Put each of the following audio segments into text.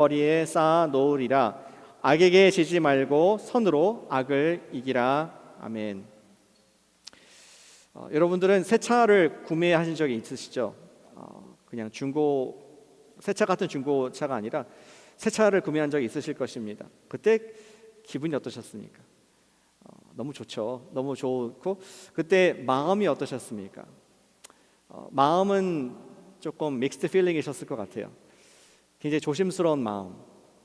거리에 쌓아 놓으리라. 악에게 지지 말고 선으로 악을 이기라. 아멘. 여러분들은 새 차를 구매하신 적이 있으시죠? 그냥 새 차 같은 중고차가 아니라 새 차를 구매한 적이 있으실 것입니다. 그때 기분이 어떠셨습니까? 너무 좋죠. 너무 좋고 그때 마음이 어떠셨습니까? 마음은 조금 믹스드 필링이셨을 것 같아요. 굉장히 조심스러운 마음,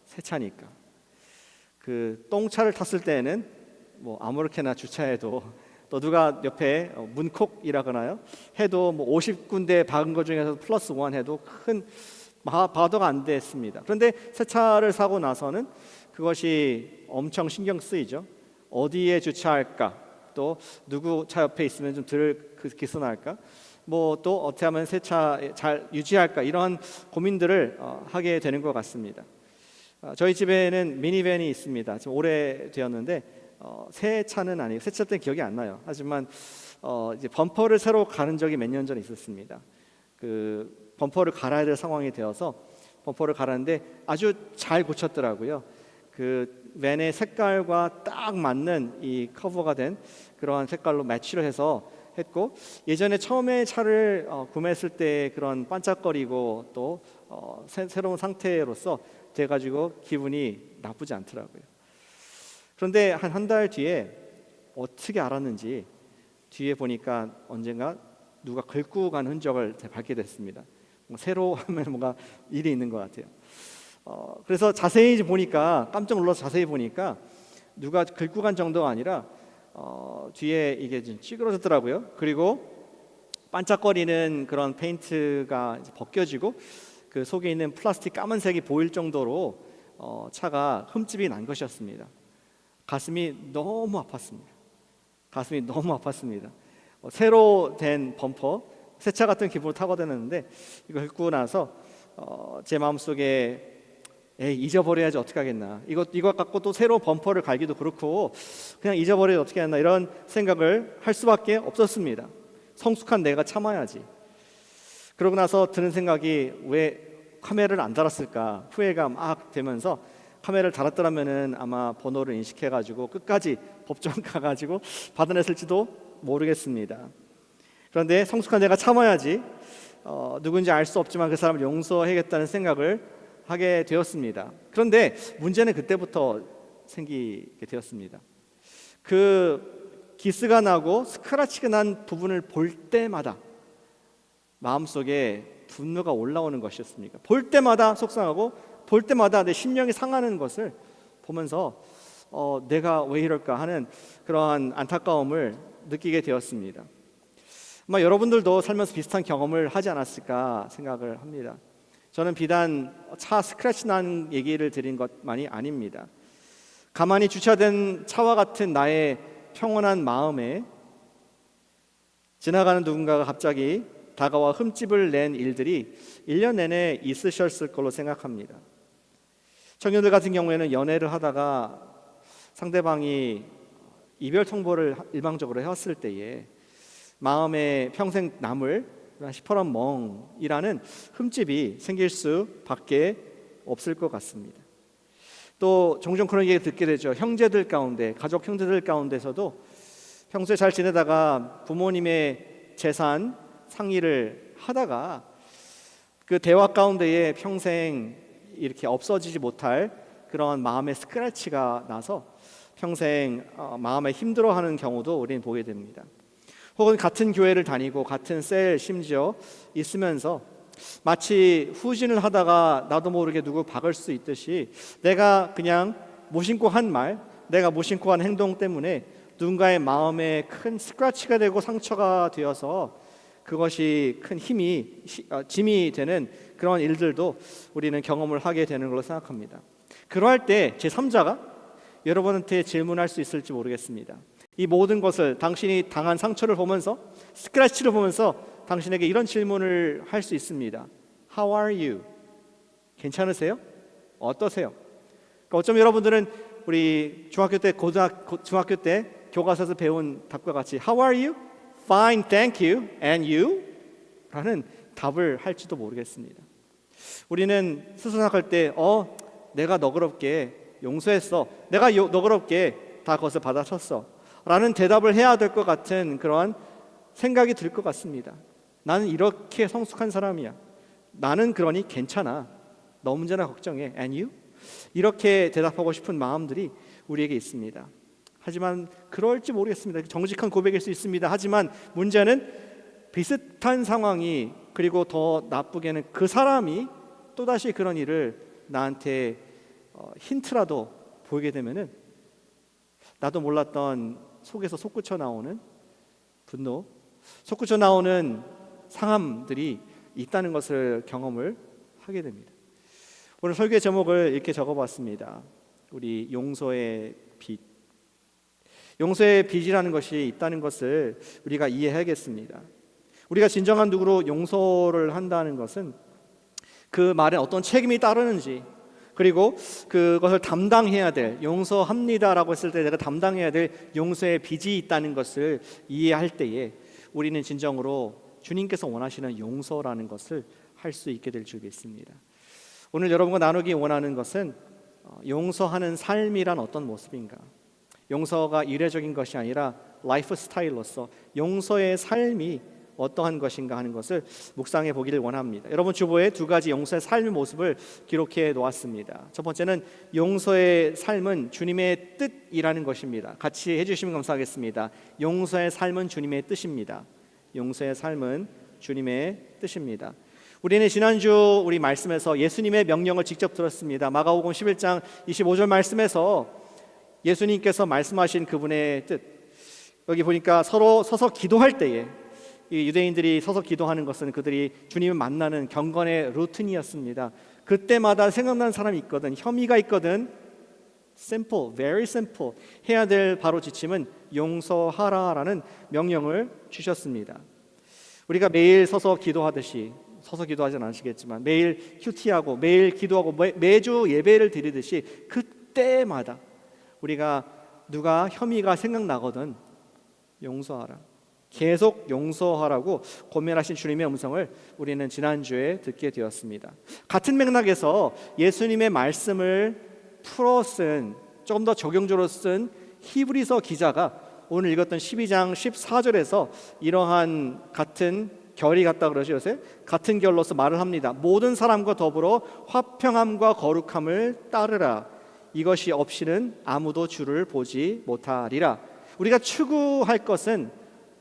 새 차니까. 그 똥차를 탔을 때는 뭐 아무렇게나 주차해도 또 누가 옆에 문콕이라거나요 해도 뭐 50군데 박은 것 중에서 플러스 원 해도 큰 바도가 안 됐습니다. 그런데 새 차를 사고 나서는 그것이 엄청 신경 쓰이죠. 어디에 주차할까? 또 누구 차 옆에 있으면 좀 덜 기스날까? 뭐 또 어떻게 하면 새 차 잘 유지할까? 이런 고민들을 하게 되는 것 같습니다. 저희 집에는 미니밴이 있습니다. 지금 오래되었는데 새 차는 아니고 새 차 때는 기억이 안 나요. 하지만 이제 범퍼를 새로 가른 적이 몇 년 전에 있었습니다. 그 범퍼를 갈아야 될 상황이 되어서 범퍼를 갈았는데 아주 잘 고쳤더라고요. 그 밴의 색깔과 딱 맞는 이 커버가 된 그러한 색깔로 매치를 해서 했고, 예전에 처음에 차를 구매했을 때 그런 반짝거리고 또 새로운 상태로서 돼가지고 기분이 나쁘지 않더라고요. 그런데 한 달 뒤에 어떻게 알았는지 뒤에 보니까 언젠가 누가 긁고 간 흔적을 밟게 됐습니다. 새로 하면 뭔가 일이 있는 것 같아요. 그래서 자세히 보니까 깜짝 놀라서 자세히 보니까 누가 긁고 간 정도가 아니라 뒤에 이게 좀 찌그러졌더라고요. 그리고 반짝거리는 그런 페인트가 벗겨지고 그 속에 있는 플라스틱 까만색이 보일 정도로 차가 흠집이 난 것이었습니다. 가슴이 너무 아팠습니다. 새로 된 범퍼, 새 차 같은 기분으로 타고 다녔는데 이거 긁고 나서 제 마음속에 잊어버려야지 어떻게 하겠나, 이거 갖고 또 새로운 범퍼를 갈기도 그렇고 그냥 잊어버려야지 어떻게 하나, 이런 생각을 할 수밖에 없었습니다. 성숙한 내가 참아야지. 그러고 나서 드는 생각이, 왜 카메라를 안 달았을까 후회가 막 되면서, 카메라를 달았더라면은 아마 번호를 인식해가지고 끝까지 법정 가가지고 받아냈을지도 모르겠습니다. 그런데 성숙한 내가 참아야지, 누군지 알 수 없지만 그 사람을 용서해야겠다는 생각을 하게 되었습니다. 그런데 문제는 그때부터 생기게 되었습니다. 그 기스가 나고 스크래치가 난 부분을 볼 때마다 마음속에 분노가 올라오는 것이었습니까? 볼 때마다 속상하고 볼 때마다 내 심령이 상하는 것을 보면서 내가 왜 이럴까 하는 그러한 안타까움을 느끼게 되었습니다. 아마 여러분들도 살면서 비슷한 경험을 하지 않았을까 생각을 합니다. 저는 비단 차 스크래치 난 얘기를 드린 것만이 아닙니다. 가만히 주차된 차와 같은 나의 평온한 마음에 지나가는 누군가가 갑자기 다가와 흠집을 낸 일들이 1년 내내 있으셨을 걸로 생각합니다. 청년들 같은 경우에는 연애를 하다가 상대방이 이별 통보를 일방적으로 해왔을 때에 마음에 평생 남을 시퍼런 멍이라는 흠집이 생길 수밖에 없을 것 같습니다. 또 종종 그런 얘기 듣게 되죠. 형제들 가운데, 가족 형제들 가운데서도 평소에 잘 지내다가 부모님의 재산 상의를 하다가 그 대화 가운데에 평생 이렇게 없어지지 못할 그런 마음의 스크래치가 나서 평생 마음에 힘들어하는 경우도 우리는 보게 됩니다. 혹은 같은 교회를 다니고 같은 셀 심지어 있으면서 마치 후진을 하다가 나도 모르게 누구 박을 수 있듯이 내가 그냥 무심코 한 말, 내가 무심코 한 행동 때문에 누군가의 마음에 큰 스크래치가 되고 상처가 되어서 그것이 큰 짐이 되는 그런 일들도 우리는 경험을 하게 되는 걸로 생각합니다. 그러할 때 제3자가 여러분한테 질문할 수 있을지 모르겠습니다. 이 모든 것을, 당신이 당한 상처를 보면서, 스크래치를 보면서 당신에게 이런 질문을 할 수 있습니다. How are you? 괜찮으세요? 어떠세요? 그러니까 어쩌면 여러분들은 우리 중학교 때 교과서에서 배운 답과 같이 How are you? Fine, thank you. And you? 라는 답을 할지도 모르겠습니다. 우리는 스스로 생각할 때 내가 너그럽게 용서했어. 내가 너그럽게 다 그것을 받아쳤어. 라는 대답을 해야 될 것 같은 그러한 생각이 들 것 같습니다. 나는 이렇게 성숙한 사람이야. 나는 그러니 괜찮아. 너 문제나 걱정해. And you? 이렇게 대답하고 싶은 마음들이 우리에게 있습니다. 하지만 그럴지 모르겠습니다. 정직한 고백일 수 있습니다. 하지만 문제는 비슷한 상황이, 그리고 더 나쁘게는 그 사람이 또다시 그런 일을 나한테 힌트라도 보이게 되면은 나도 몰랐던 속에서 솟구쳐 나오는 분노, 솟구쳐 나오는 상함들이 있다는 것을 경험을 하게 됩니다. 오늘 설교의 제목을 이렇게 적어봤습니다. 우리 용서의 빛. 용서의 빛이라는 것이 있다는 것을 우리가 이해해야겠습니다. 우리가 진정한 누구로 용서를 한다는 것은 그 말에 어떤 책임이 따르는지, 그리고 그것을 담당해야 될, 용서합니다라고 했을 때 내가 담당해야 될 용서의 빚이 있다는 것을 이해할 때에 우리는 진정으로 주님께서 원하시는 용서라는 것을 할 수 있게 될 줄 믿습니다. 오늘 여러분과 나누기 원하는 것은 용서하는 삶이란 어떤 모습인가, 용서가 이례적인 것이 아니라 라이프 스타일로서 용서의 삶이 어떠한 것인가 하는 것을 묵상해 보기를 원합니다. 여러분 주보에 두 가지 용서의 삶의 모습을 기록해 놓았습니다. 첫 번째는 용서의 삶은 주님의 뜻이라는 것입니다. 같이 해주시면 감사하겠습니다. 용서의 삶은 주님의 뜻입니다. 용서의 삶은 주님의 뜻입니다. 우리는 지난주 우리 말씀에서 예수님의 명령을 직접 들었습니다. 마가복음 11장 25절 말씀에서 예수님께서 말씀하신 그분의 뜻, 여기 보니까 서로 서서 기도할 때에, 이 유대인들이 서서 기도하는 것은 그들이 주님을 만나는 경건의 루틴이었습니다. 그때마다 생각나는 사람이 있거든, 혐의가 있거든, simple, very simple, 해야 될 바로 지침은 용서하라라는 명령을 주셨습니다. 우리가 매일 서서 기도하듯이, 서서 기도하진 않으시겠지만 매일 큐티하고 매일 기도하고 매주 예배를 드리듯이 그때마다 우리가 누가 혐의가 생각나거든 용서하라, 계속 용서하라고 권면하신 주님의 음성을 우리는 지난주에 듣게 되었습니다. 같은 맥락에서 예수님의 말씀을 풀어 쓴, 조금 더 적용적으로 쓴 히브리서 기자가 오늘 읽었던 12장 14절에서 이러한 같은 결이 같다 그러죠. 요새 같은 결로서 말을 합니다. 모든 사람과 더불어 화평함과 거룩함을 따르라. 이것이 없이는 아무도 주를 보지 못하리라. 우리가 추구할 것은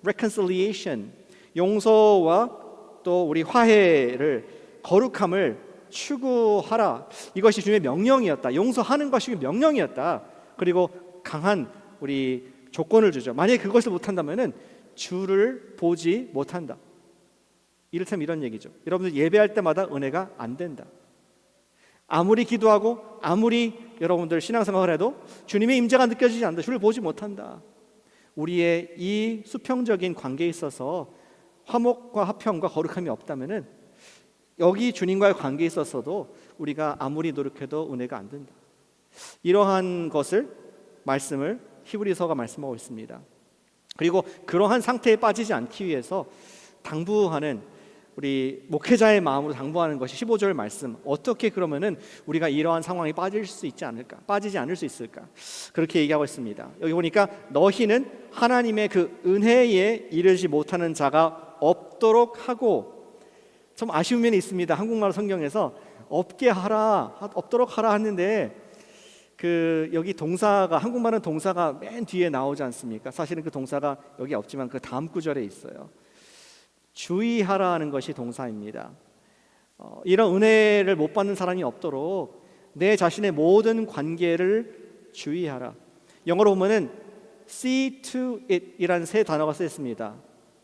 reconciliation, 용서와 또 우리 화해를, 거룩함을 추구하라. 이것이 주님의 명령이었다. 용서하는 것이 명령이었다. 그리고 강한 우리 조건을 주죠. 만약에 그것을 못한다면은 주를 보지 못한다. 이를테면 이런 얘기죠. 여러분들 예배할 때마다 은혜가 안 된다. 아무리 기도하고 아무리 여러분들 신앙생활을 해도 주님의 임재가 느껴지지 않는다. 주를 보지 못한다. 우리의 이 수평적인 관계에 있어서 화목과 화평과 거룩함이 없다면은 여기 주님과의 관계에 있어서도 우리가 아무리 노력해도 은혜가 안 된다. 이러한 것을 말씀을 히브리서가 말씀하고 있습니다. 그리고 그러한 상태에 빠지지 않기 위해서 당부하는, 우리 목회자의 마음으로 당부하는 것이 15절 말씀. 어떻게 그러면은 우리가 이러한 상황에 빠질 수 있지 않을까, 빠지지 않을 수 있을까, 그렇게 얘기하고 있습니다. 여기 보니까 너희는 하나님의 그 은혜에 이르지 못하는 자가 없도록 하고, 좀 아쉬운 면이 있습니다. 한국말 성경에서 없게 하라, 없도록 하라 하는데 여기 동사가, 한국말은 동사가 맨 뒤에 나오지 않습니까? 사실은 그 동사가 여기 없지만 그 다음 구절에 있어요. 주의하라 하는 것이 동사입니다. 이런 은혜를 못 받는 사람이 없도록 내 자신의 모든 관계를 주의하라. 영어로 보면은 see to it 이라는 세 단어가 쓰였습니다.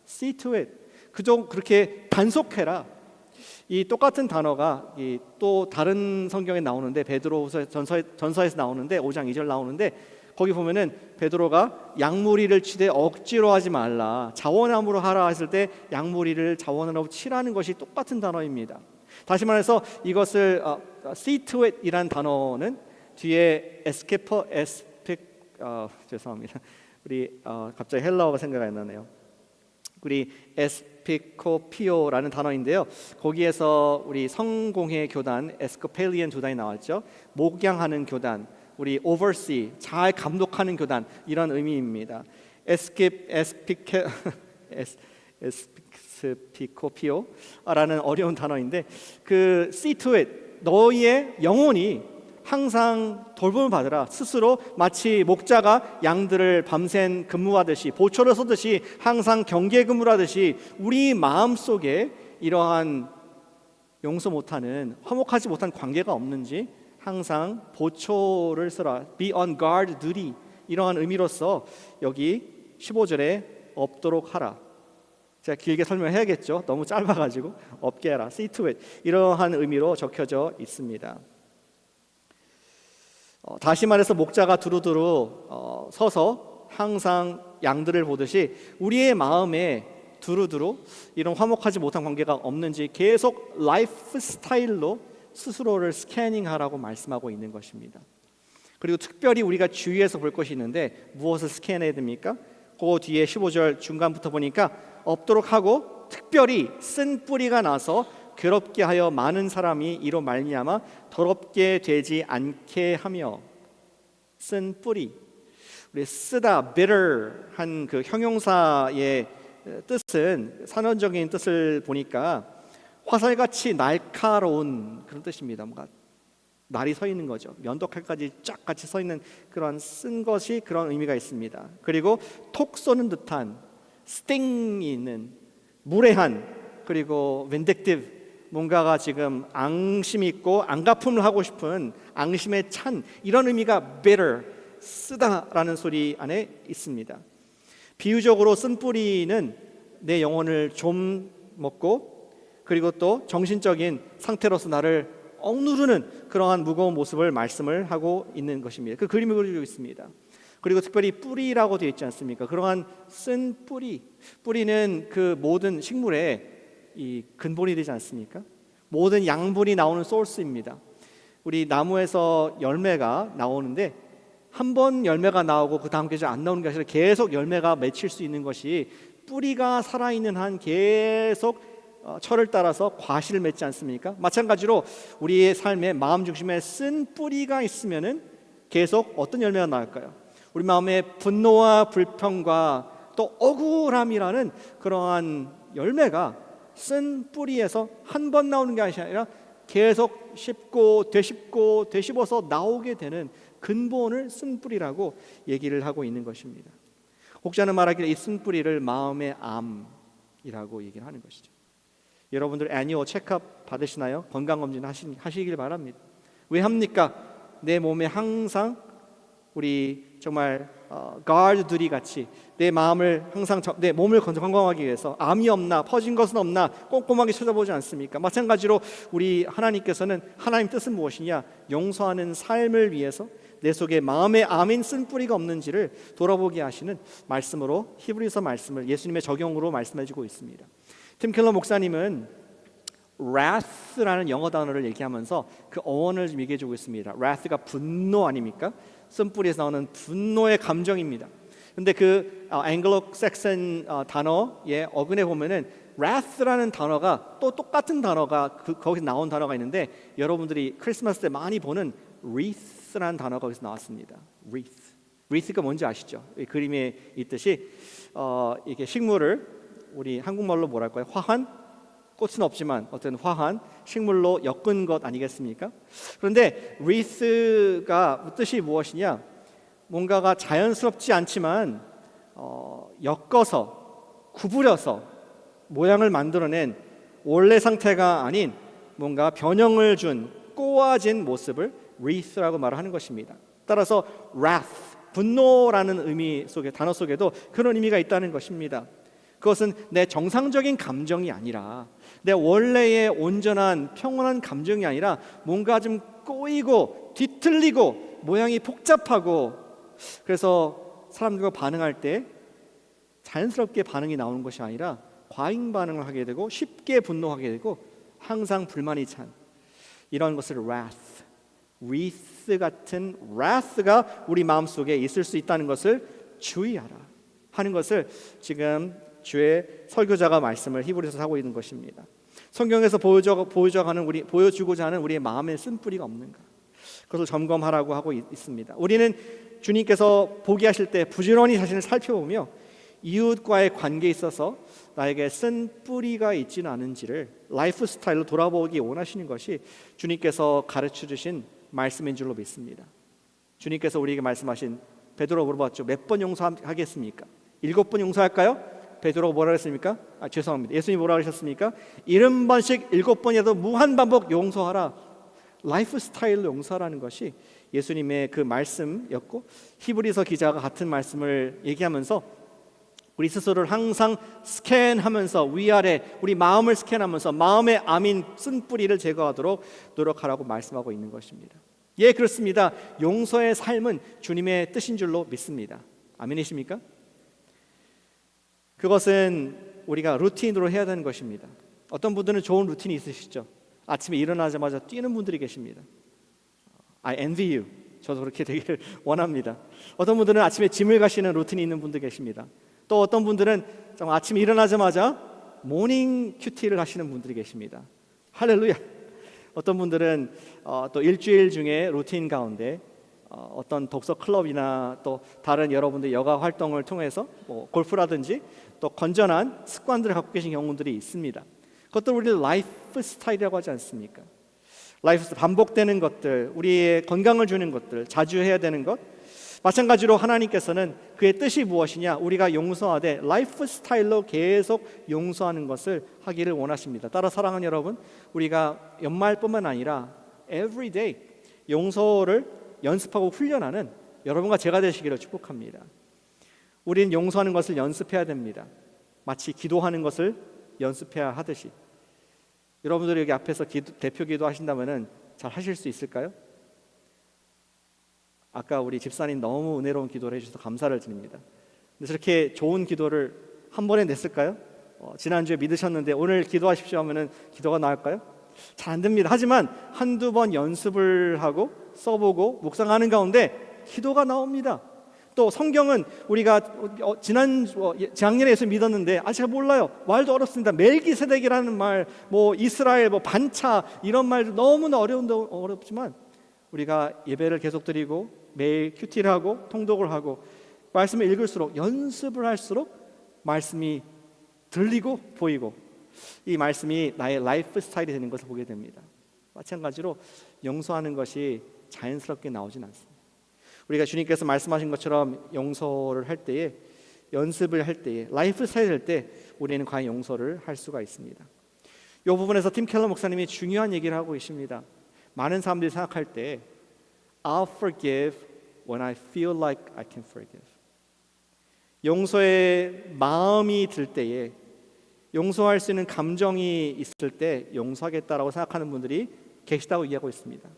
see to it, 그렇게 단속해라. 이 똑같은 단어가 또 다른 성경에 나오는데, 베드로후서 전서에서 나오는데 5장 2절 나오는데, 거기 보면은 베드로가 양무리를 치되 억지로 하지 말라, 자원함으로 하라 했을 때 양무리를 자원으로 치라는 것이 똑같은 단어입니다. 다시 말해서 이것을 see to it 이란 단어는 뒤에 죄송합니다. 우리 갑자기 헬라어가 생각이 안 나네요. 우리 에스피코피오라는 단어인데요. 거기에서 우리 성공회 교단 에스코펠리안 교단이 나왔죠. 목양하는 교단, 우리 oversee 잘 감독하는 교단 이런 의미입니다. 에스피코피오라는 어려운 단어인데 그 see to it 너희의 영혼이 항상 돌봄을 받으라. 스스로 마치 목자가 양들을 밤샘 근무하듯이 보초를 쏘듯이 항상 경계 근무를 하듯이 우리 마음속에 이러한 용서 못하는 화목하지 못한 관계가 없는지 항상 보초를 서라. Be on guard duty 이러한 의미로서 여기 15절에 없도록 하라. 제가 길게 설명해야겠죠. 너무 짧아가지고 없게 하라. See to it 이러한 의미로 적혀져 있습니다. 다시 말해서 목자가 두루두루 서서 항상 양들을 보듯이 우리의 마음에 두루두루 이런 화목하지 못한 관계가 없는지 계속 라이프 스타일로 스스로를 스캐닝하라고 말씀하고 있는 것입니다. 그리고 특별히 우리가 주의해서 볼 것이 있는데 무엇을 스캔해야 됩니까? 그 뒤에 15절 중간부터 보니까 없도록 하고 특별히 쓴 뿌리가 나서 괴롭게 하여 많은 사람이 이로 말미암아 더럽게 되지 않게 하며. 쓴 뿌리, 우리 쓰다 bitter한 그 형용사의 뜻은 산언적인 뜻을 보니까 화살같이 날카로운 그런 뜻입니다. 뭔가 날이 서 있는 거죠. 면도칼까지 쫙 같이 서 있는 그런 쓴 것이 그런 의미가 있습니다. 그리고 톡 쏘는 듯한 스팅이 있는 무례한 그리고 vindictive 뭔가가 지금 앙심 있고 앙가품을 하고 싶은 앙심에 찬 이런 의미가 bitter, 쓰다라는 소리 안에 있습니다. 비유적으로 쓴 뿌리는 내 영혼을 좀 먹고 그리고 또 정신적인 상태로서 나를 억누르는 그러한 무거운 모습을 말씀을 하고 있는 것입니다. 그 그림을 그리고 있습니다. 그리고 특별히 뿌리라고 되어 있지 않습니까? 그러한 쓴 뿌리는 그 모든 식물의 이 근본이 되지 않습니까? 모든 양분이 나오는 소스입니다. 우리 나무에서 열매가 나오는데 한 번 열매가 나오고 그 다음 계절 안 나오는 게 아니라 계속 열매가 맺힐 수 있는 것이 뿌리가 살아있는 한 계속 철을 따라서 과실을 맺지 않습니까? 마찬가지로 우리의 삶의 마음 중심에 쓴 뿌리가 있으면은 계속 어떤 열매가 나올까요? 우리 마음에 분노와 불평과 또 억울함이라는 그러한 열매가 쓴 뿌리에서 한 번 나오는 게 아니라 계속 씹고 되씹어서 나오게 되는 근본을 쓴 뿌리라고 얘기를 하고 있는 것입니다. 혹자는 말하기를 이 쓴 뿌리를 마음의 암이라고 얘기를 하는 것이죠. 여러분들 애니어 체크업 받으시나요? 건강검진 하시길 바랍니다. 왜 합니까? 내 몸에 항상 우리 정말 가드들이 같이 내 마음을 항상 내 몸을 건강하기 위해서 암이 없나 퍼진 것은 없나 꼼꼼하게 찾아보지 않습니까? 마찬가지로 우리 하나님께서는 하나님 뜻은 무엇이냐? 용서하는 삶을 위해서 내 속에 마음의 암인 쓴 뿌리가 없는지를 돌아보게 하시는 말씀으로 히브리서 말씀을 예수님의 적용으로 말씀해주고 있습니다. 팀 켈러 목사님은 wrath라는 영어 단어를 얘기하면서 그 어원을 좀 얘기해주고 있습니다. wrath가 분노 아닙니까? 쓴뿌리에서 나오는 분노의 감정입니다. 근데 그 앵글로색슨 단어의 어근에 보면은 wrath라는 단어가 또 똑같은 단어가 거기서 나온 단어가 있는데 여러분들이 크리스마스 때 많이 보는 wreath라는 단어가 거기서 나왔습니다. wreath가 뭔지 아시죠? 이 그림에 있듯이 이게 식물을 우리 한국말로 뭐랄까요? 화환? 꽃은 없지만 어떤 화한 식물로 엮은 것 아니겠습니까? 그런데 wreath가 뜻이 무엇이냐? 뭔가가 자연스럽지 않지만 엮어서 구부려서 모양을 만들어낸 원래 상태가 아닌 뭔가 변형을 준 꼬아진 모습을 wreath라고 말하는 것입니다. 따라서 wrath, 분노라는 의미 속에 단어 속에도 그런 의미가 있다는 것입니다. 그것은 내 정상적인 감정이 아니라 내 원래의 온전한 평온한 감정이 아니라 뭔가 좀 꼬이고 뒤틀리고 모양이 복잡하고 그래서 사람들과 반응할 때 자연스럽게 반응이 나오는 것이 아니라 과잉 반응을 하게 되고 쉽게 분노하게 되고 항상 불만이 찬 이런 것을 wreath 같은 wrath가 우리 마음속에 있을 수 있다는 것을 주의하라 하는 것을 지금 주의 설교자가 말씀을 히브리서에서 하고 있는 것입니다. 성경에서 보여주고자 하는 우리의 마음의 쓴뿌리가 없는가, 그것을 점검하라고 하고 있습니다. 우리는 주님께서 보게 하실 때 부지런히 자신을 살펴보며 이웃과의 관계에 있어서 나에게 쓴 뿌리가 있지는 않은지를 라이프 스타일로 돌아보기 원하시는 것이 주님께서 가르쳐 주신 말씀인 줄로 믿습니다. 주님께서 우리에게 말씀하신, 베드로가 물어봤죠. 몇 번 용서하겠습니까? 7번 용서할까요? 베드로가 뭐라 했습니까? 죄송합니다. 예수님이 뭐라 하셨습니까? 70번씩 7번이라도 무한반복 용서하라. 라이프 스타일로 용서하라는 것이 예수님의 그 말씀이었고, 히브리서 기자가 같은 말씀을 얘기하면서 우리 스스로를 항상 스캔하면서 위아래 우리 마음을 스캔하면서 마음의 암인 쓴뿌리를 제거하도록 노력하라고 말씀하고 있는 것입니다. 예, 그렇습니다. 용서의 삶은 주님의 뜻인 줄로 믿습니다. 아멘이십니까? 그것은 우리가 루틴으로 해야 되는 것입니다. 어떤 분들은 좋은 루틴이 있으시죠. 아침에 일어나자마자 뛰는 분들이 계십니다. I envy you. 저도 그렇게 되기를 원합니다. 어떤 분들은 아침에 짐을 가시는 루틴이 있는 분도 계십니다. 또 어떤 분들은 아침에 일어나자마자 모닝 큐티를 하시는 분들이 계십니다. 할렐루야. 어떤 분들은 또 일주일 중에 루틴 가운데 어떤 독서 클럽이나 또 다른 여러분들 여가 활동을 통해서 골프라든지 또 건전한 습관들을 갖고 계신 경우들이 있습니다. 그것도 우리 라이프 스타일이라고 하지 않습니까? 라이프 스타일, 반복되는 것들, 우리의 건강을 주는 것들, 자주 해야 되는 것. 마찬가지로 하나님께서는 그의 뜻이 무엇이냐, 우리가 용서하되 라이프 스타일로 계속 용서하는 것을 하기를 원하십니다. 따라 사랑하는 여러분, 우리가 연말뿐만 아니라 every day 용서를 연습하고 훈련하는 여러분과 제가 되시기를 축복합니다. 우리는 용서하는 것을 연습해야 됩니다. 마치 기도하는 것을 연습해야 하듯이. 여러분들이 여기 앞에서 대표 기도 하신다면 잘 하실 수 있을까요? 아까 우리 집사님 너무 은혜로운 기도를 해주셔서 감사를 드립니다. 근데 저렇게 좋은 기도를 한 번에 냈을까요? 지난주에 믿으셨는데 오늘 기도하십시오 하면 기도가 나올까요? 잘 안 됩니다. 하지만 한두 번 연습을 하고 써보고 묵상하는 가운데 기도가 나옵니다. 또 성경은 우리가 작년에 예수 믿었는데 잘 몰라요. 말도 어렵습니다. 멜기세덱이라는 말, 이스라엘, 반차 이런 말도 너무나 어렵지만 우리가 예배를 계속 드리고 매일 큐티를 하고 통독을 하고 말씀을 읽을수록, 연습을 할수록 말씀이 들리고 보이고 이 말씀이 나의 라이프 스타일이 되는 것을 보게 됩니다. 마찬가지로 용서하는 것이 자연스럽게 나오진 않습니다. 우리가 주님께서 말씀하신 것처럼 용서를 할 때에, 연습을 할 때에, 라이프 스타일이 될 때 우리는 과연 용서를 할 수가 있습니다. 이 부분에서 팀 켈러 목사님이 중요한 얘기를 하고 계십니다. 많은 사람들이 생각할 때 I'll forgive when I feel like I can forgive. 용서의 마음이 들 때에, 용서할 수 있는 감정이 있을 때 용서하겠다라고 생각하는 분들이 계시다고 이야기하고 있습니다.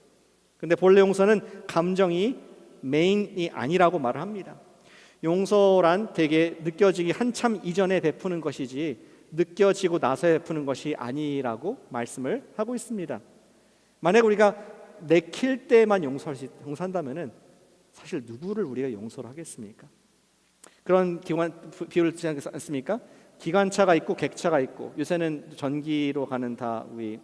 근데 본래 용서는 감정이 메인이 아니라고 말을 합니다. 용서란 되게 느껴지기 한참 이전에 베푸는 것이지 느껴지고 나서 베푸는 것이 아니라고 말씀을 하고 있습니다. 만약 우리가 내킬 때만 용서한다면은 사실 누구를 우리가 용서를 하겠습니까? 그런 비유를 쓰지 않습니까? 기관차가 있고 객차가 있고, 요새는 전기로 가는 다 우리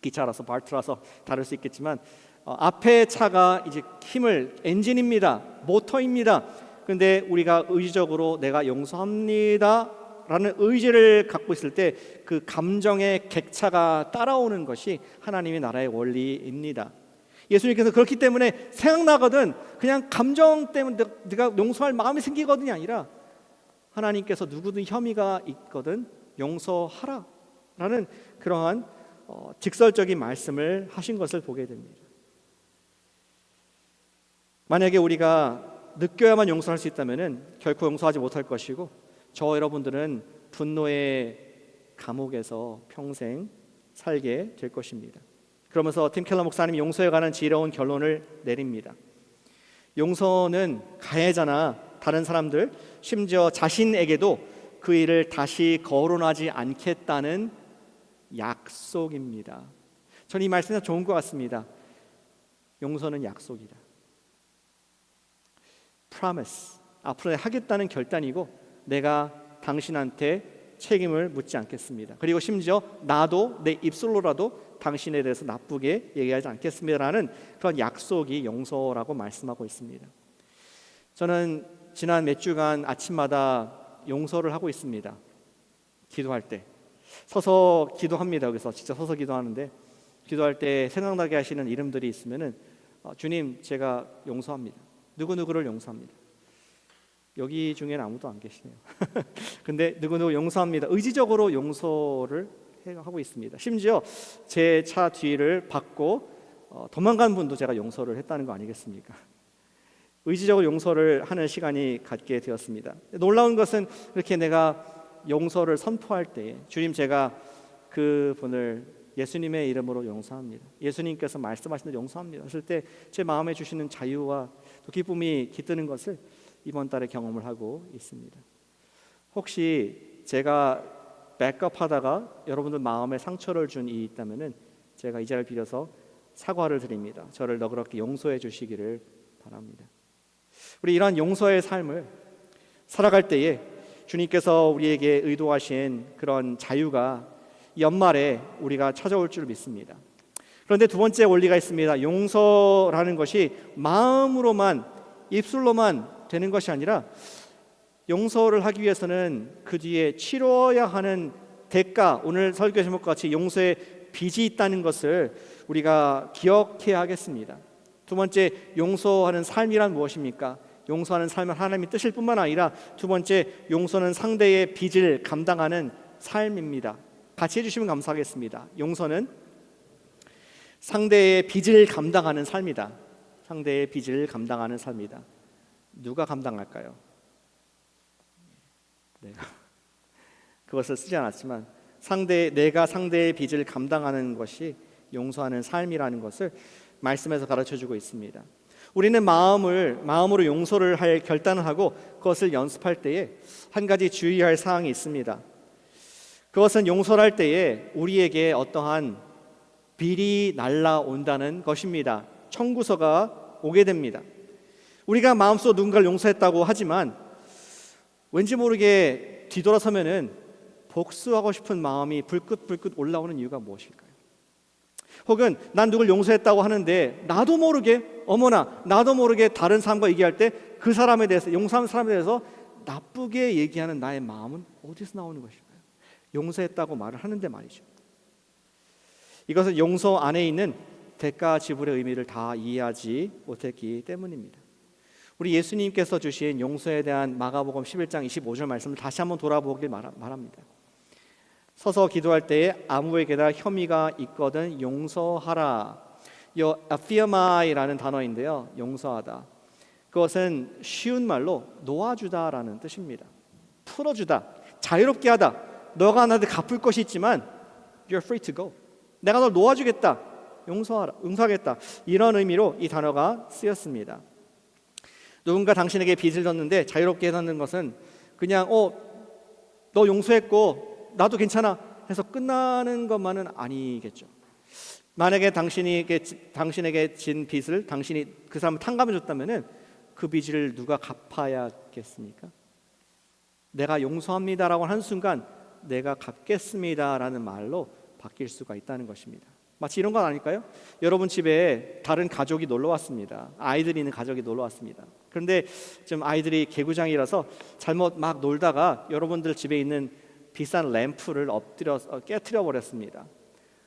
기차라서 바트라서 다를 수 있겠지만 앞에 차가 이제 힘을, 엔진입니다, 모터입니다. 근데 우리가 의지적으로 내가 용서합니다 라는 의지를 갖고 있을 때 그 감정의 객차가 따라오는 것이 하나님의 나라의 원리입니다. 예수님께서 그렇기 때문에 생각나거든 그냥 감정 때문에 네가 용서할 마음이 생기거든이 아니라 하나님께서 누구든 혐의가 있거든 용서하라 라는 그러한 직설적인 말씀을 하신 것을 보게 됩니다. 만약에 우리가 느껴야만 용서할 수 있다면 결코 용서하지 못할 것이고, 저 여러분들은 분노의 감옥에서 평생 살게 될 것입니다. 그러면서 팀 켈러 목사님이 용서에 관한 지혜로운 결론을 내립니다. 용서는 가해자나 다른 사람들, 심지어 자신에게도 그 일을 다시 거론하지 않겠다는 약속입니다. 저는 이 말씀이 좋은 것 같습니다. 용서는 약속이다. promise, 앞으로 하겠다는 결단이고 내가 당신한테 책임을 묻지 않겠습니다. 그리고 심지어 나도 내 입술로라도 당신에 대해서 나쁘게 얘기하지 않겠습니다라는 그런 약속이 용서라고 말씀하고 있습니다. 저는 지난 몇 주간 아침마다 용서를 하고 있습니다. 기도할 때 서서 기도합니다. 여기서 진짜 서서 기도하는데, 기도할 때 생각나게 하시는 이름들이 있으면은 주님, 제가 용서합니다. 누구누구를 용서합니다. 여기 중에는 아무도 안 계시네요. 근데 누구누구 용서합니다. 의지적으로 용서를 하고 있습니다. 심지어 제 차 뒤를 받고 도망간 분도 제가 용서를 했다는 거 아니겠습니까? 의지적으로 용서를 하는 시간이 갖게 되었습니다. 놀라운 것은 이렇게 내가 용서를 선포할 때에, 주님, 제가 그분을 예수님의 이름으로 용서합니다. 예수님께서 말씀하신 대로 용서합니다. 했을 때 제 마음에 주시는 자유와 또 기쁨이 깃드는 것을 이번 달에 경험을 하고 있습니다. 혹시 제가 백업하다가 여러분들 마음에 상처를 준 일이 있다면은 제가 이 자리를 빌어서 사과를 드립니다. 저를 너그럽게 용서해 주시기를 바랍니다. 우리 이러한 용서의 삶을 살아갈 때에 주님께서 우리에게 의도하신 그런 자유가 연말에 우리가 찾아올 줄 믿습니다. 그런데 두 번째 원리가 있습니다. 용서라는 것이 마음으로만, 입술로만 되는 것이 아니라 용서를 하기 위해서는 그 뒤에 치러야 하는 대가, 오늘 설교 제목과 같이 용서의 빚이 있다는 것을 우리가 기억해야 하겠습니다. 두 번째, 용서하는 삶이란 무엇입니까? 용서하는 삶은 하나님의 뜻일 뿐만 아니라 두 번째, 용서는 상대의 빚을 감당하는 삶입니다. 같이 해주시면 감사하겠습니다. 용서는 상대의 빚을 감당하는 삶이다. 상대의 빚을 감당하는 삶이다. 누가 감당할까요? 내가 그것을 쓰지 않았지만 내가 상대의 빚을 감당하는 것이 용서하는 삶이라는 것을 말씀에서 가르쳐주고 있습니다. 우리는 마음으로 용서를 할 결단을 하고 그것을 연습할 때에 한 가지 주의할 사항이 있습니다. 그것은 용서를 할 때에 우리에게 어떠한 비리 날라온다는 것입니다. 청구서가 오게 됩니다. 우리가 마음속으로 누군가를 용서했다고 하지만 왠지 모르게 뒤돌아서면은 복수하고 싶은 마음이 불긋불긋 올라오는 이유가 무엇일까요? 혹은 난 누굴 용서했다고 하는데 나도 모르게, 어머나, 나도 모르게 다른 사람과 얘기할 때 그 사람에 대해서, 용서하는 사람에 대해서 나쁘게 얘기하는 나의 마음은 어디서 나오는 것일까요? 용서했다고 말을 하는데 말이죠. 이것은 용서 안에 있는 대가 지불의 의미를 다 이해하지 못했기 때문입니다. 우리 예수님께서 주신 용서에 대한 마가복음 11장 25절 말씀을 다시 한번 돌아보길 바랍니다. 서서 기도할 때에 아무에게나 혐의가 있거든 용서하라. 이 아피아마이라는 단어인데요, 용서하다. 그것은 쉬운 말로 놓아주다라는 뜻입니다. 풀어주다, 자유롭게 하다. 너가 나한테 갚을 것이 있지만 You're free to go. 내가 널 놓아주겠다, 용서하겠다. 이런 의미로 이 단어가 쓰였습니다. 누군가 당신에게 빚을 졌는데 자유롭게 해놓는 것은 그냥 너 용서했고 나도 괜찮아 해서 끝나는 것만은 아니겠죠. 만약에 당신에게 진 빚을 당신이 그 사람을 탕감해 줬다면은 그 빚을 누가 갚아야겠습니까? 내가 용서합니다라고 한 순간 내가 갚겠습니다라는 말로 바뀔 수가 있다는 것입니다. 마치 이런 건 아닐까요? 여러분 집에 다른 가족이 놀러 왔습니다. 아이들이 있는 가족이 놀러 왔습니다. 그런데 좀 아이들이 개구장이라서 잘못 막 놀다가 여러분들 집에 있는 비싼 램프를 깨트려 버렸습니다.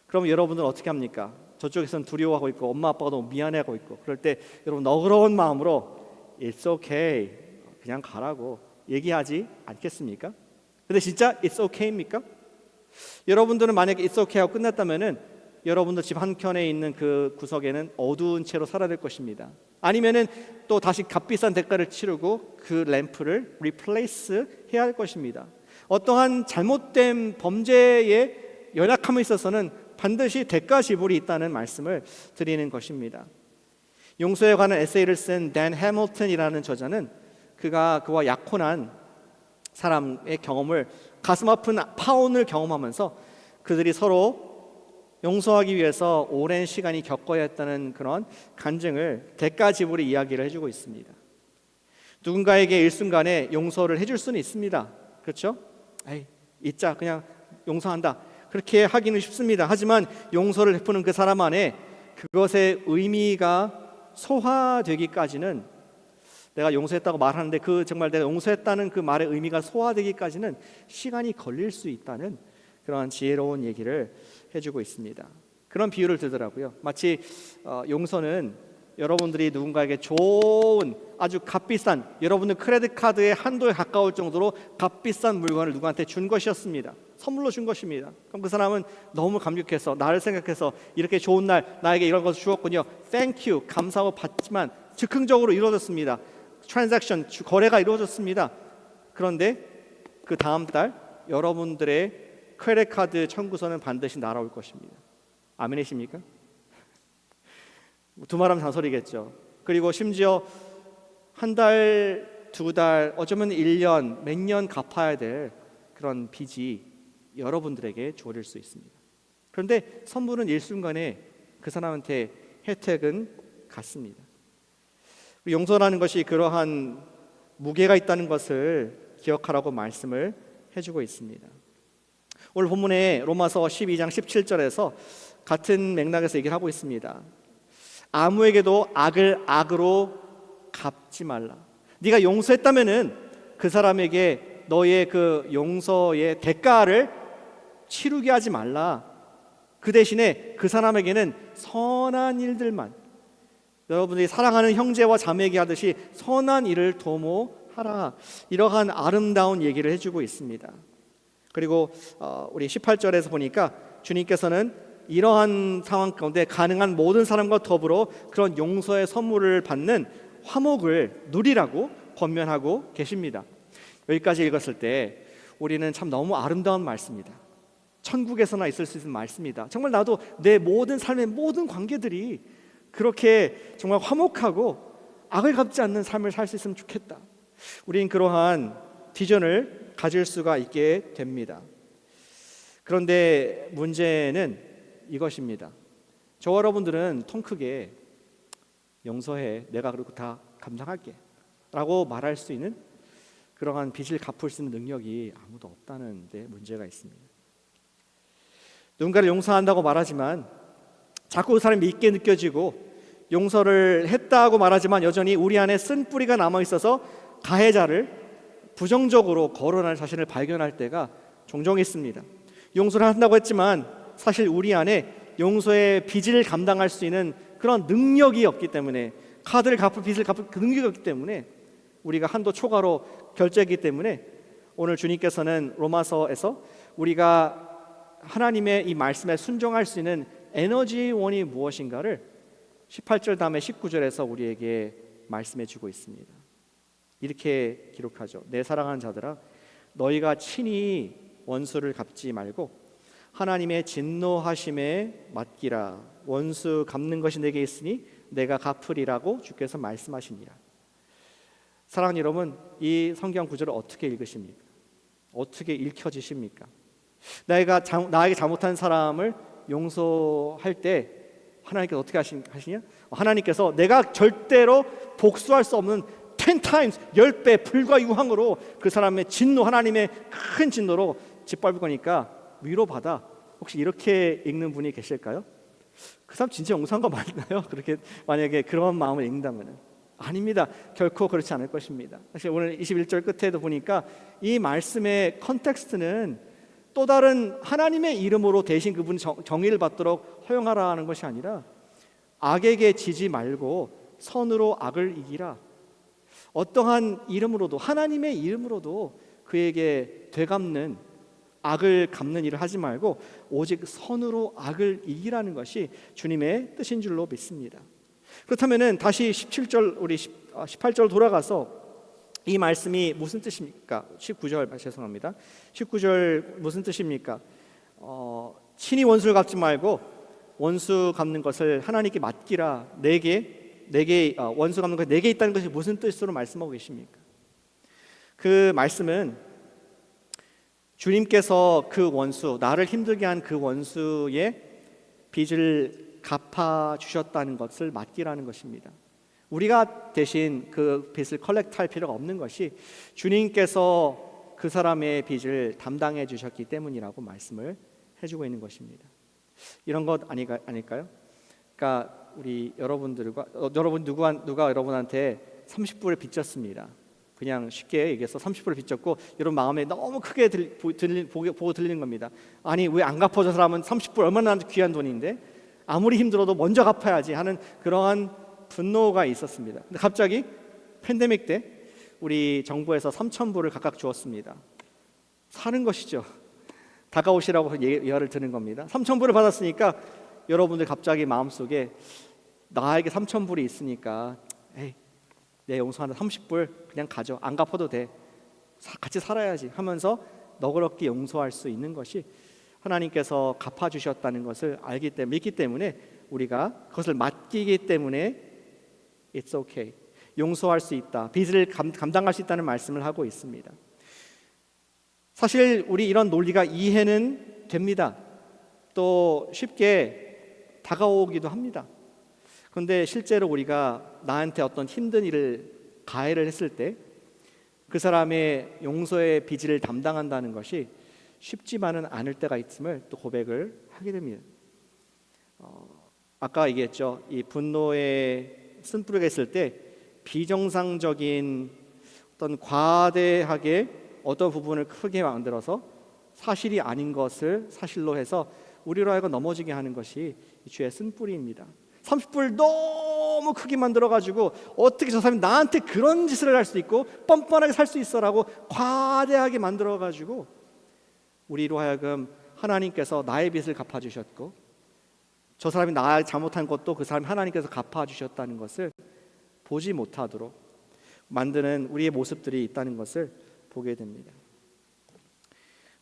그럼 여러분들은 어떻게 합니까? 저쪽에서는 두려워하고 있고 엄마 아빠가 너무 미안해하고 있고, 그럴 때 여러분 너그러운 마음으로 It's okay, 그냥 가라고 얘기하지 않겠습니까? 근데 진짜 It's okay입니까? 여러분들은 만약에 It's okay 하고 끝났다면은 여러분들 집 한켠에 있는 그 구석에는 어두운 채로 살아야 될 것입니다. 아니면은 또 다시 값비싼 대가를 치르고 그 램프를 리플레이스 해야 할 것입니다. 어떠한 잘못된 범죄에 연약함에 있어서는 반드시 대가 지불이 있다는 말씀을 드리는 것입니다. 용서에 관한 에세이를 쓴 댄 해밀턴이라는 저자는 그와 약혼한 사람의 경험을, 가슴 아픈 파혼을 경험하면서 그들이 서로 용서하기 위해서 오랜 시간이 겪어야 했다는 그런 간증을, 대가 지불의 이야기를 해주고 있습니다. 누군가에게 일순간에 용서를 해줄 수는 있습니다. 그렇죠? 에이, 잊자, 그냥 용서한다, 그렇게 하기는 쉽습니다. 하지만 용서를 베푸는 그 사람 안에 그것의 의미가 소화되기까지는, 내가 용서했다고 말하는데 그 정말 내가 용서했다는 그 말의 의미가 소화되기까지는 시간이 걸릴 수 있다는 그런 지혜로운 얘기를 해주고 있습니다. 그런 비유를 들더라고요. 마치 용서는 여러분들이 누군가에게 좋은 아주 값비싼, 여러분들 크레딧 카드의 한도에 가까울 정도로 값비싼 물건을 누구한테 준 것이었습니다. 선물로 준 것입니다. 그럼 그 사람은 너무 감격해서, 나를 생각해서 이렇게 좋은 날 나에게 이런 것을 주었군요, Thank you, 감사하고 받지만 즉흥적으로 이루어졌습니다. 트랜잭션, 거래가 이루어졌습니다. 그런데 그 다음 달 여러분들의 크레딧 카드 청구서는 반드시 날아올 것입니다. 아멘이십니까? 두말하면 잔소리겠죠. 그리고 심지어 한 달, 두 달, 어쩌면 1년, 몇 년 갚아야 될 그런 빚이 여러분들에게 주어질 수 있습니다. 그런데 선물은 일순간에 그 사람한테 혜택은 갔습니다. 용서라는 것이 그러한 무게가 있다는 것을 기억하라고 말씀을 해주고 있습니다. 오늘 본문에 로마서 12장 17절에서 같은 맥락에서 얘기를 하고 있습니다. 아무에게도 악을 악으로 갚지 말라. 네가 용서했다면은 그 사람에게 너의 그 용서의 대가를 치르게 하지 말라. 그 대신에 그 사람에게는 선한 일들만, 여러분들이 사랑하는 형제와 자매에게 하듯이 선한 일을 도모하라. 이러한 아름다운 얘기를 해주고 있습니다. 그리고 우리 18절에서 보니까 주님께서는 이러한 상황 가운데 가능한 모든 사람과 더불어 그런 용서의 선물을 받는 화목을 누리라고 권면하고 계십니다. 여기까지 읽었을 때 우리는 참 너무 아름다운 말씀이다, 천국에서나 있을 수 있는 말씀이다, 정말 나도 내 모든 삶의 모든 관계들이 그렇게 정말 화목하고 악을 갚지 않는 삶을 살 수 있으면 좋겠다. 우린 그러한 비전을 가질 수가 있게 됩니다. 그런데 문제는 이것입니다. 저와 여러분들은 통 크게 용서해, 내가 그렇고 다 감당할게 라고 말할 수 있는 그러한 빚을 갚을 수 있는 능력이 아무도 없다는 데 문제가 있습니다. 누군가를 용서한다고 말하지만 자꾸 그 사람이 믿게 느껴지고, 용서를 했다고 말하지만 여전히 우리 안에 쓴뿌리가 남아있어서 가해자를 부정적으로 거론할 자신을 발견할 때가 종종 있습니다. 용서를 한다고 했지만 사실 우리 안에 용서의 빚을 감당할 수 있는 그런 능력이 없기 때문에, 카드를 갚을 빚을 갚을 그 능력이 없기 때문에, 우리가 한도 초과로 결제했기 때문에 오늘 주님께서는 로마서에서 우리가 하나님의 이 말씀에 순종할 수 있는 에너지원이 무엇인가를 18절 다음에 19절에서 우리에게 말씀해 주고 있습니다. 이렇게 기록하죠. 내 사랑하는 자들아, 너희가 친히 원수를 갚지 말고 하나님의 진노하심에 맡기라. 원수 갚는 것이 내게 있으니 내가 갚으리라고 주께서 말씀하시니라. 사랑하는 여러분, 이 성경 구절을 어떻게 읽으십니까? 어떻게 읽혀지십니까? 나에게 잘못한 사람을 용서할 때 하나님께서 어떻게 하시냐? 하나님께서 내가 절대로 복수할 수 없는 10 times, 10배 불과 유황으로 그 사람의 진노, 하나님의 큰 진노로 짓밟을 거니까 위로받아. 혹시 이렇게 읽는 분이 계실까요? 그 사람 진짜 용서한 거 맞나요? 그렇게 만약에 그런 마음을 읽는다면 아닙니다. 결코 그렇지 않을 것입니다. 사실 오늘 21절 끝에도 보니까 이 말씀의 컨텍스트는 또 다른 하나님의 이름으로 대신 그분이 정의를 받도록 허용하라는 것이 아니라 악에게 지지 말고 선으로 악을 이기라. 어떠한 이름으로도, 하나님의 이름으로도 그에게 되갚는, 악을 갚는 일을 하지 말고 오직 선으로 악을 이기라는 것이 주님의 뜻인 줄로 믿습니다. 그렇다면 다시 17절, 우리 18절 돌아가서 이 말씀이 무슨 뜻입니까? 19절 죄송합니다. 19절 무슨 뜻입니까? 친히 원수를 갚지 말고 원수 갚는 것을 하나님께 맡기라. 내게 원수 갚는 것이 내게 있다는 것이 무슨 뜻으로 말씀하고 계십니까? 그 말씀은 주님께서 그 원수, 나를 힘들게 한 그 원수의 빚을 갚아 주셨다는 것을 맡기라는 것입니다. 우리가 대신 그 빚을 컬렉트할 필요가 없는 것이 주님께서 그 사람의 빚을 담당해 주셨기 때문이라고 말씀을 해주고 있는 것입니다. 이런 것 아닐까요? 그러니까 우리 여러분들과 여러분 누가 여러분한테 30불을 빚졌습니다. 그냥 쉽게 얘기해서 30불을 빚졌고 여러분 마음에 너무 크게 보고 들리는 겁니다. 아니 왜 안 갚아줘? 저 사람은 30불 얼마나 귀한 돈인데 아무리 힘들어도 먼저 갚아야지 하는 그러한 분노가 있었습니다. 근데 갑자기 팬데믹 때 우리 정부에서 3,000불을 각각 주었습니다. 사는 것이죠. 다가오시라고 예화를 드는 겁니다. 3,000불을 받았으니까 여러분들 갑자기 마음속에 나에게 3,000불이 있으니까 에이, 내 용서하는 30불 그냥 가져. 안 갚아도 돼. 같이 살아야지 하면서 너그럽게 용서할 수 있는 것이 하나님께서 갚아주셨다는 것을 믿기 때문에 우리가 그것을 맡기기 때문에 It's okay. 용서할 수 있다. 빚을 감당할 수 있다는 말씀을 하고 있습니다. 사실 우리 이런 논리가 이해는 됩니다. 또 쉽게 다가오기도 합니다. 그런데 실제로 우리가 나한테 어떤 힘든 일을 가해를 했을 때 그 사람의 용서의 빚을 담당한다는 것이 쉽지만은 않을 때가 있음을 또 고백을 하게 됩니다. 아까 얘기했죠. 이 분노의 쓴뿌리가 있을 때 비정상적인 어떤 과대하게 어떤 부분을 크게 만들어서 사실이 아닌 것을 사실로 해서 우리로 하여금 넘어지게 하는 것이 죄의 쓴뿌리입니다. 30불 너무 크게 만들어가지고 어떻게 저 사람이 나한테 그런 짓을 할 수 있고 뻔뻔하게 살 수 있어라고 과대하게 만들어가지고 우리로 하여금 하나님께서 나의 빚을 갚아주셨고 저 사람이 나 잘못한 것도 그 사람이 하나님께서 갚아주셨다는 것을 보지 못하도록 만드는 우리의 모습들이 있다는 것을 보게 됩니다.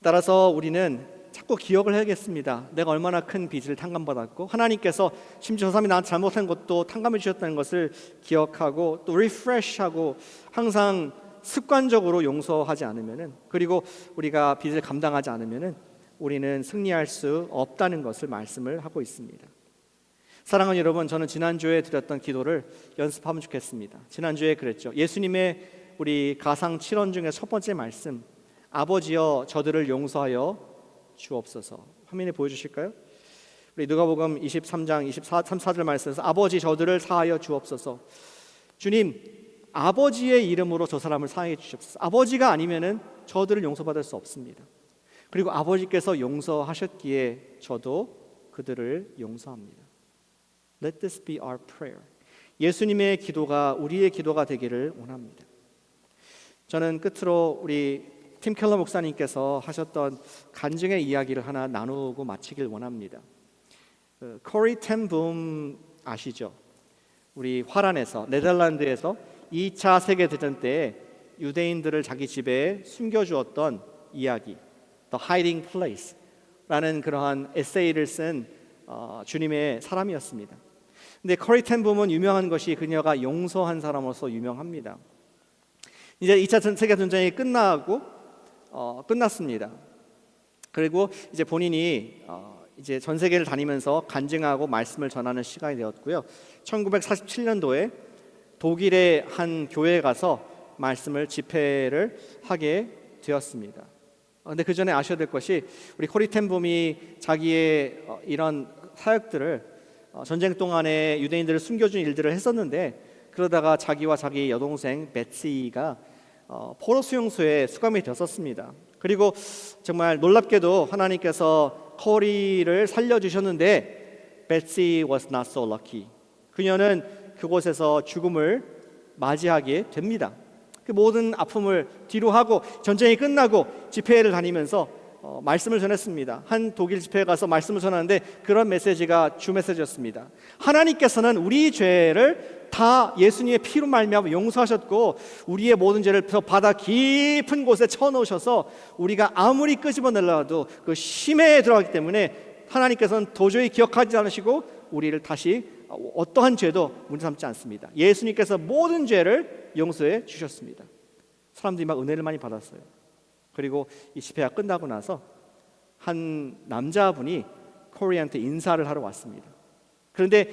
따라서 우리는 자꾸 기억을 해야겠습니다. 내가 얼마나 큰 빚을 탕감받았고 하나님께서 심지어 저 사람이 나한테 잘못한 것도 탕감해 주셨다는 것을 기억하고 또 리프레시하고 항상 습관적으로 용서하지 않으면은 그리고 우리가 빚을 감당하지 않으면은 우리는 승리할 수 없다는 것을 말씀을 하고 있습니다. 사랑하는 여러분, 저는 지난주에 드렸던 기도를 연습하면 좋겠습니다. 지난주에 그랬죠. 예수님의 우리 가상 7원 중에 첫 번째 말씀, 아버지여 저들을 용서하여 주옵소서. 화면에 보여주실까요? 우리 누가복음 23장 24절 말씀에서 아버지 저들을 사하여 주옵소서. 주님, 아버지의 이름으로 저 사람을 사하여 주옵소서. 아버지가 아니면은 저들을 용서받을 수 없습니다. 그리고 아버지께서 용서하셨기에 저도 그들을 용서합니다. Let this be our prayer. 예수님의 기도가 우리의 기도가 되기를 원합니다. 저는 끝으로 우리 팀 켈러 목사님께서 하셨던 간증의 이야기를 하나 나누고 마치길 원합니다. 코리 텐 붐 아시죠? 우리 화란에서 네덜란드에서 2차 세계대전 때 유대인들을 자기 집에 숨겨주었던 이야기 The Hiding Place라는 그러한 에세이를 쓴 주님의 사람이었습니다. 근데 코리 텐 붐은 유명한 것이 그녀가 용서한 사람으로서 유명합니다. 이제 2차 세계대전이 끝났습니다. 그리고 이제 본인이 이제 전 세계를 다니면서 간증하고 말씀을 전하는 시간이 되었고요. 1947년도에 독일의 한 교회에 가서 집회를 하게 되었습니다. 그런데 그 전에 아셔야 될 것이 우리 코리 텐 붐이 자기의 이런 사역들을 전쟁 동안에 유대인들을 숨겨준 일들을 했었는데 그러다가 자기와 자기 여동생 베tsi가 포로 수용소에 수감이 되었습니다. 그리고 정말 놀랍게도 하나님께서 코리를 살려주셨는데 베시 was not so lucky. 그녀는 그곳에서 죽음을 맞이하게 됩니다. 그 모든 아픔을 뒤로 하고 전쟁이 끝나고 집회를 다니면서 말씀을 전했습니다. 한 독일 집회에 가서 말씀을 전하는데 그런 메시지가 주 메시지였습니다. 하나님께서는 우리 죄를 다 예수님의 피로 말미암아 용서하셨고 우리의 모든 죄를 저 바다 깊은 곳에 쳐넣으셔서 우리가 아무리 끄집어내려도 그 심해에 들어가기 때문에 하나님께서는 도저히 기억하지 않으시고 우리를 다시 어떠한 죄도 문제 삼지 않습니다. 예수님께서 모든 죄를 용서해 주셨습니다. 사람들이 막 은혜를 많이 받았어요. 그리고 이 집회가 끝나고 나서 한 남자분이 코리한테 인사를 하러 왔습니다. 그런데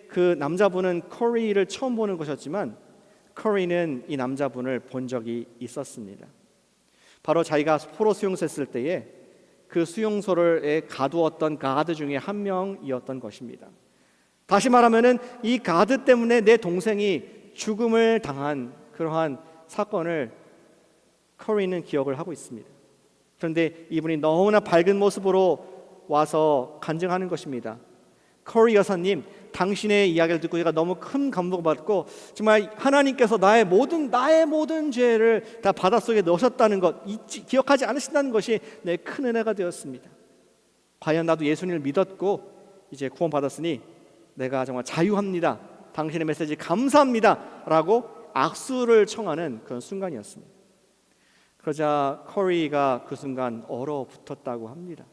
그 남자분은 코리를 처음 보는 것이었지만 코리는 이 남자분을 본 적이 있었습니다. 바로 자기가 포로 수용소 했을 때에 그 수용소를 가두었던 가드 중에 한 명이었던 것입니다. 다시 말하면은 이 가드 때문에 내 동생이 죽음을 당한 그러한 사건을 커리는 기억을 하고 있습니다. 그런데 이분이 너무나 밝은 모습으로 와서 간증하는 것입니다. 커리 여사님, 당신의 이야기를 듣고 제가 너무 큰 감동을 받고 정말 하나님께서 나의 모든 죄를 다 바닷속에 넣으셨다는 것 기억하지 않으신다는 것이 내 큰 은혜가 되었습니다. 과연 나도 예수님을 믿었고 이제 구원받았으니 내가 정말 자유합니다. 당신의 메시지 감사합니다 라고 악수를 청하는 그런 순간이었습니다. 그러자 커리가 그 순간 얼어붙었다고 합니다.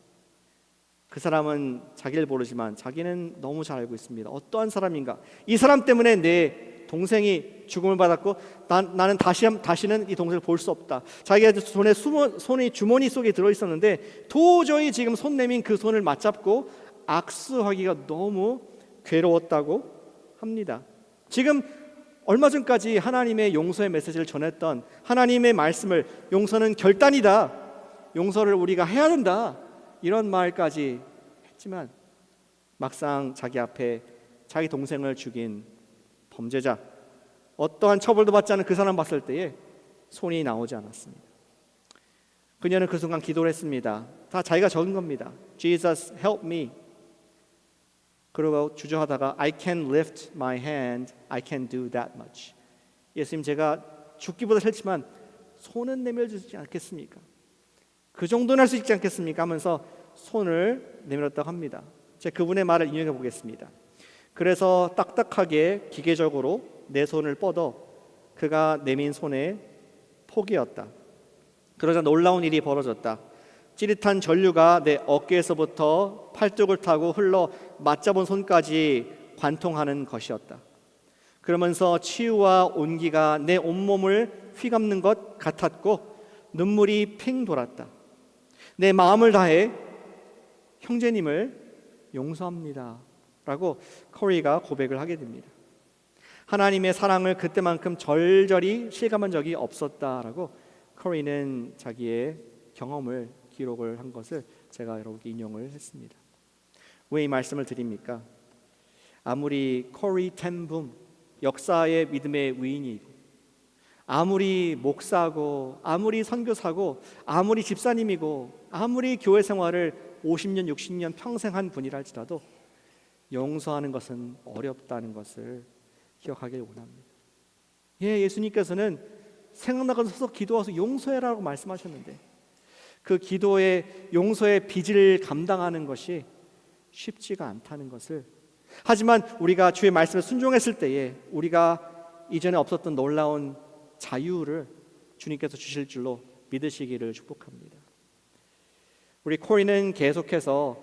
그 사람은 자기를 모르지만 자기는 너무 잘 알고 있습니다. 어떠한 사람인가? 이 사람 때문에 내 동생이 죽음을 받았고 나는 다시는 이 동생을 볼 수 없다. 자기가 손이 주머니 속에 들어있었는데 도저히 지금 손 내민 그 손을 맞잡고 악수하기가 너무 괴로웠다고 합니다. 지금 얼마 전까지 하나님의 용서의 메시지를 전했던 하나님의 말씀을 용서는 결단이다. 용서를 우리가 해야 된다. 이런 말까지 했지만 막상 자기 앞에 자기 동생을 죽인 범죄자, 어떠한 처벌도 받지 않은 그 사람 봤을 때에 손이 나오지 않았습니다. 그녀는 그 순간 기도를 했습니다. 다 자기가 적은 겁니다. Jesus, help me. 그리고 주저하다가 I can lift my hand, I can do that much. 예수님, 제가 죽기보다 싫지만 손은 내밀어주지 않겠습니까? 그 정도는 할 수 있지 않겠습니까? 하면서 손을 내밀었다고 합니다. 제가 그분의 말을 인용해 보겠습니다. 그래서 딱딱하게 기계적으로 내 손을 뻗어 그가 내민 손에 포기였다. 그러자 놀라운 일이 벌어졌다. 찌릿한 전류가 내 어깨에서부터 팔뚝을 타고 흘러 맞잡은 손까지 관통하는 것이었다. 그러면서 치유와 온기가 내 온몸을 휘감는 것 같았고 눈물이 핑 돌았다. 내 마음을 다해 형제님을 용서합니다 라고 커리가 고백을 하게 됩니다. 하나님의 사랑을 그때만큼 절절히 실감한 적이 없었다라고 커리는 자기의 경험을 기록을 한 것을 제가 여러분께 인용을 했습니다. 왜 이 말씀을 드립니까? 아무리 커리 텐붐 역사의 믿음의 위인이고 아무리 목사고 아무리 선교사고 아무리 집사님이고 아무리 교회 생활을 50년 60년 평생 한 분이라 할지라도 용서하는 것은 어렵다는 것을 기억하길 원합니다. 예수님께서는 생각나서 서서 기도와서 용서해라고 말씀하셨는데 그 기도의 용서의 빚을 감당하는 것이 쉽지가 않다는 것을, 하지만 우리가 주의 말씀에 순종했을 때에 우리가 이전에 없었던 놀라운 자유를 주님께서 주실 줄로 믿으시기를 축복합니다. 우리 코리는 계속해서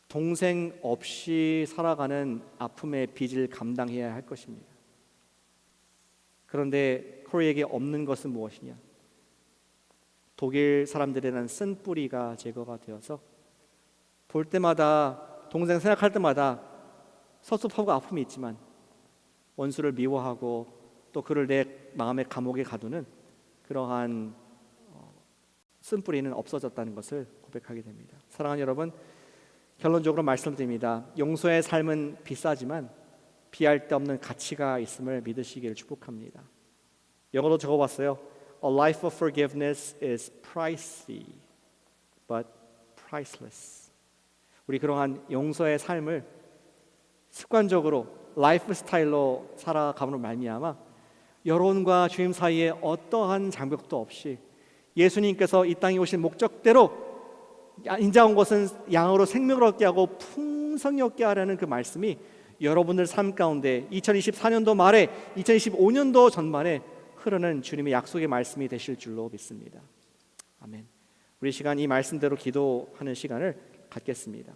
동생 없이 살아가는 아픔의 빚을 감당해야 할 것입니다. 그런데 코리에게 없는 것은 무엇이냐? 독일 사람들에 대한 쓴뿌리가 제거가 되어서 볼 때마다 동생 생각할 때마다 섭섭하고 아픔이 있지만 원수를 미워하고 또 그를 내 마음의 감옥에 가두는 그러한 쓴뿌리는 없어졌다는 것을 고백하게 됩니다. 사랑하는 여러분, 결론적으로 말씀드립니다. 용서의 삶은 비싸지만 비할 데 없는 가치가 있음을 믿으시기를 축복합니다. 영어로 적어봤어요. A life of forgiveness is pricey, but priceless. 우리 그러한 용서의 삶을 습관적으로 라이프 스타일로 살아감으로 말미암아 여러분과 주님 사이에 어떠한 장벽도 없이 예수님께서 이 땅에 오신 목적대로 인자한 것은 양으로 생명을 얻게 하고 풍성히 얻게 하라는 그 말씀이 여러분들 삶 가운데 2024년도 말에 2025년도 전반에 흐르는 주님의 약속의 말씀이 되실 줄로 믿습니다. 아멘. 우리 시간 이 말씀대로 기도하는 시간을 갖겠습니다.